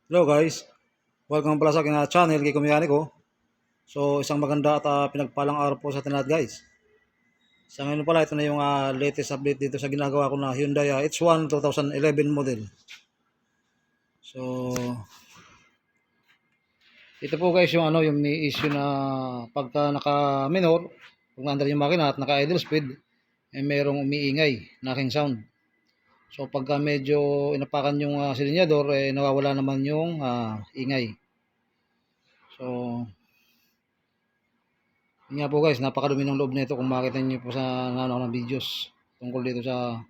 Hello guys, welcome pala sa aking channel, Kiko Mekaniko. So isang maganda at pinagpalang araw po sa atin lahat guys. Sa ngayon pala, ito na yung latest update dito sa ginagawa ko na Hyundai H1 2011 model. So ito po guys yung yung may issue na pagka naka-minor, kung nandar yung makina at naka-idle speed, merong umiingay na aking sound. So pagka medyo inapakan yung silinyador, nawawala naman yung ingay. So yun nga po guys, napakadumi ng loob nito kung makita niyo po sa ng videos tungkol dito sa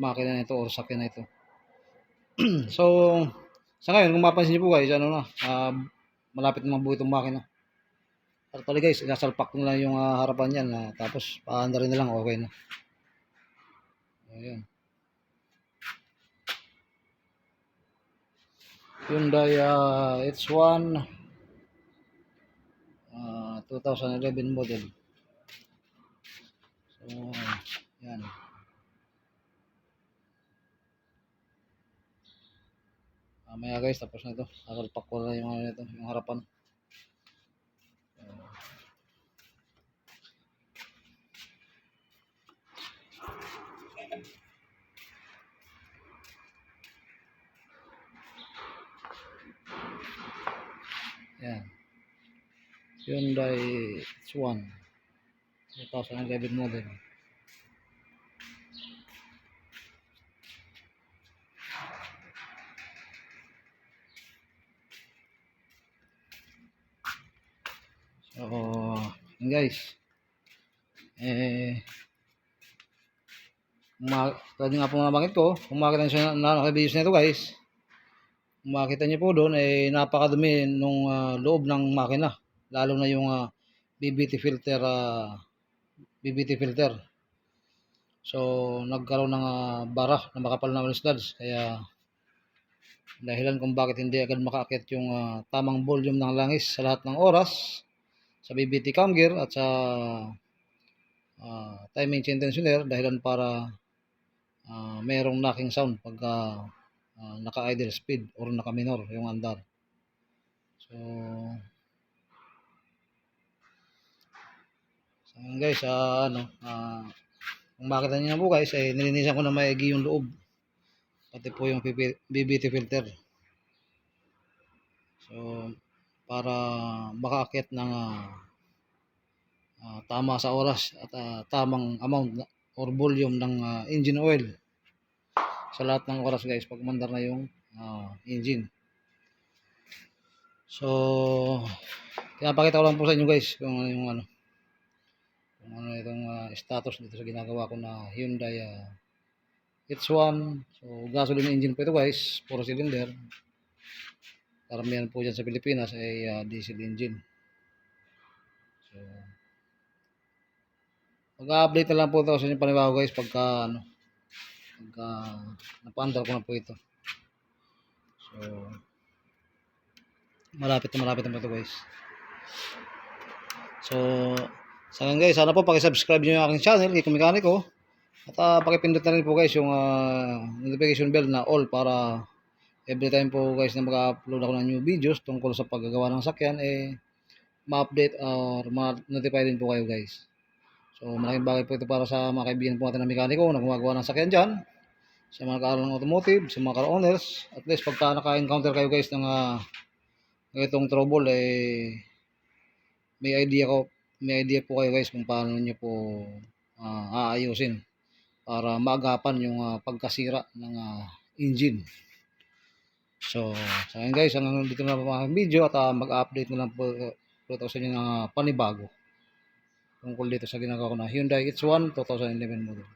makina nito o sakyan na ito. So, sa ngayon kung mapansin niyo po guys, malapit naman po itong makina. Actually guys, nasalpak na lang yung harapan niyan, tapos paanda rin na lang, okay na. Ayan. Hyundai H1 2011 model. So, yan. Mamaya guys, tapos na ito. Nasalpak ko na yung ito, yung harapan. Yan. Hyundai H1 2011 model. So, yun guys. Tadi nga po nabanggit ko, kung makita nyo sa naka-videos nito guys, kung makita nyo po doon, napakadumi nung loob ng makina. Lalo na yung BBT filter, BBT filter. So, nagkaroon ng bara na makapal na studs. Kaya, dahilan kung bakit hindi agad makaakit yung tamang volume ng langis sa lahat ng oras sa BBT cam gear at sa timing chain tensioner, dahilan para mayroong knocking sound pagka naka-idle speed or naka-minor yung andar. So, guys, kung makita niyo na po guys, nilinisan ko na maigi yung loob. Pati po yung BBT filter. So, para makaakit ng tama sa oras at tamang amount or volume ng engine oil sa lahat ng oras guys pag mandar na yung engine. So, pinapakita ko lang po sa inyo guys kung ano itong status dito sa ginagawa ko na Hyundai H1. So, gasoline engine po ito guys, 4 cylinder. Karamihan po dyan sa Pilipinas ay diesel engine. So, mag-update na lang po ito sa inyo panibago guys pagka napandar ko na po ito. So, malapit na ito guys. So, sa ngayon guys, sana po paki-subscribe niyo yung aking channel, Kiko Mekaniko. At pakipindot na rin po guys yung notification bell na all para every time po guys na mag-upload ako ng new videos tungkol sa paggagawa ng sakyan, ma-update or ma-notify din po kayo guys. So, malaking bagay po ito para sa mga kaibigan po natin na mekaniko na gumagawa ng sakyan dyan, sa mga nag-aaral ng automotive, sa mga car owners. At least pagka naka-encounter kayo guys ng itong trouble, may idea po kayo guys kung paano niyo po aayusin para maagapan yung pagkasira ng engine. So, sa akin guys, hanggang dito na po mga video at mag-update na lang po ito sa inyo ng panibago tungkol dito sa ginagawa ko na Hyundai H1 2011 model.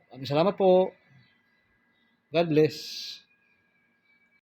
Maraming salamat po. God bless.